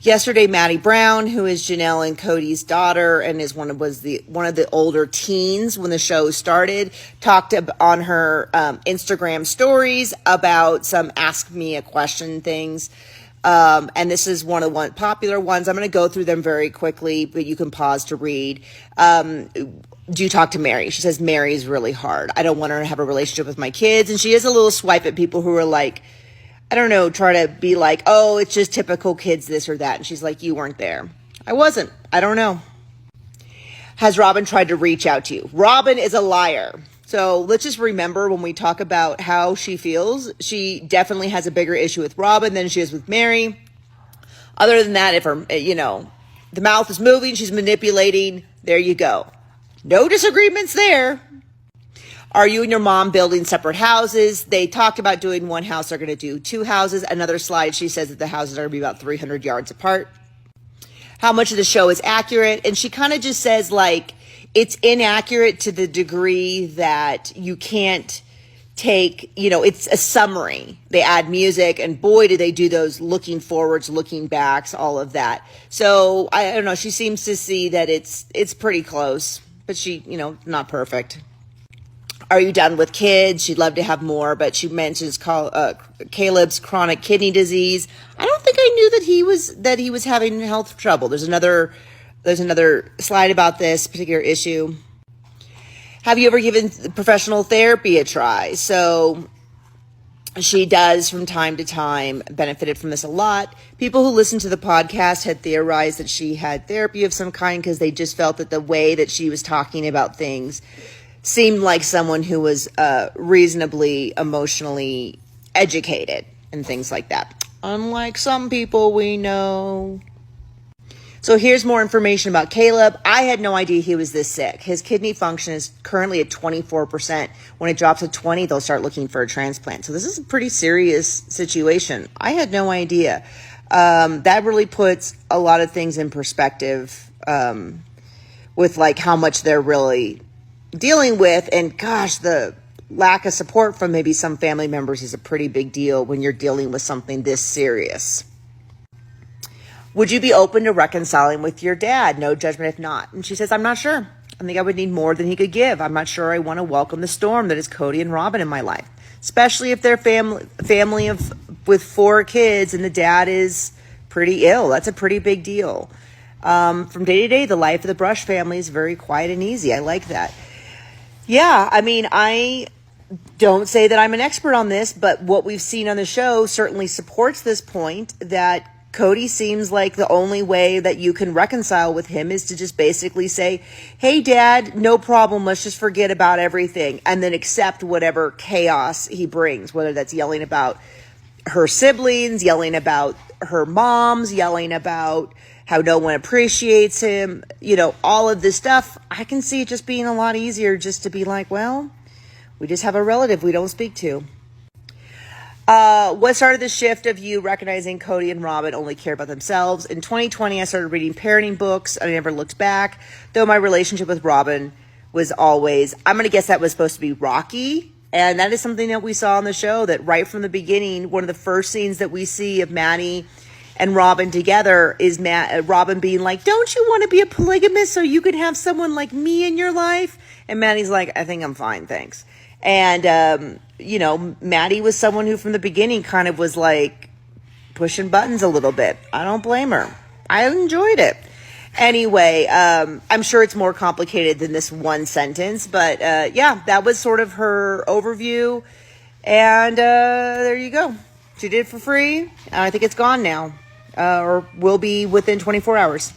Yesterday, Maddie Brown, who is Janelle and Cody's daughter and is one of the older teens when the show started, talked on her Instagram stories about some Ask Me a Question things. And this is one of the popular ones. I'm going to go through them very quickly, but you can pause to read. Do you talk to Mary? She says, Mary's really hard. I don't want her to have a relationship with my kids. And she has a little swipe at people who are like, I don't know, try to be like, oh, it's just typical kids, this or that. And she's like, you weren't there. I wasn't. I don't know. Has Robin tried to reach out to you? Robin is a liar. So let's just remember when we talk about how she feels, she definitely has a bigger issue with Robin than she is with Mary. Other than that, if her, the mouth is moving, she's manipulating, there you go. No disagreements there. Are you and your mom building separate houses? They talked about doing one house. They're going to do two houses. Another slide, she says that the houses are going to be about 300 yards apart. How much of the show is accurate? And she kind of just says, like, it's inaccurate to the degree that you can't take, it's a summary. They add music, and boy, do they do those looking forwards, looking backs, all of that. So, I don't know. She seems to see that it's pretty close, but she, not perfect. Are you done with kids? She'd love to have more, but she mentions Caleb's chronic kidney disease. I don't think I knew that he was having health trouble. There's another slide about this particular issue. Have you ever given professional therapy a try? So she does from time to time, benefited from this a lot. People who listened to the podcast had theorized that she had therapy of some kind because they just felt that the way that she was talking about things seemed like someone who was reasonably emotionally educated and things like that. Unlike some people we know. So here's more information about Caleb. I had no idea he was this sick. His kidney function is currently at 24%. When it drops to 20, they'll start looking for a transplant. So this is a pretty serious situation. I had no idea. That really puts a lot of things in perspective with like how much they're really dealing with. And gosh, the lack of support from maybe some family members is a pretty big deal when you're dealing with something this serious. Would you be open to reconciling with your dad? No judgment if not. And she says, I'm not sure. I think I would need more than he could give. I'm not sure I want to welcome the storm that is Cody and Robin in my life, especially if they're family with 4 kids and the dad is pretty ill. That's a pretty big deal. From day to day, the life of the Brush family is very quiet and easy. I like that. Yeah, I mean, I don't say that I'm an expert on this, but what we've seen on the show certainly supports this point that Cody seems like the only way that you can reconcile with him is to just basically say, hey, Dad, no problem. Let's just forget about everything and then accept whatever chaos he brings, whether that's yelling about her siblings, yelling about her moms, yelling about how no one appreciates him, all of this stuff. I can see it just being a lot easier just to be like, well, we just have a relative we don't speak to. What started the shift of you recognizing Cody and Robin only care about themselves? In 2020, I started reading parenting books. I never looked back, though my relationship with Robin was always, I'm going to guess that was supposed to be rocky. And that is something that we saw on the show, that right from the beginning, one of the first scenes that we see of Maddie and Robin together is Robin being like, don't you want to be a polygamist so you could have someone like me in your life? And Maddie's like, I think I'm fine, thanks. And, Maddie was someone who from the beginning kind of was like pushing buttons a little bit. I don't blame her. I enjoyed it. Anyway, I'm sure it's more complicated than this one sentence, but that was sort of her overview. And there you go. She did it for free. I think it's gone now, or will be within 24 hours.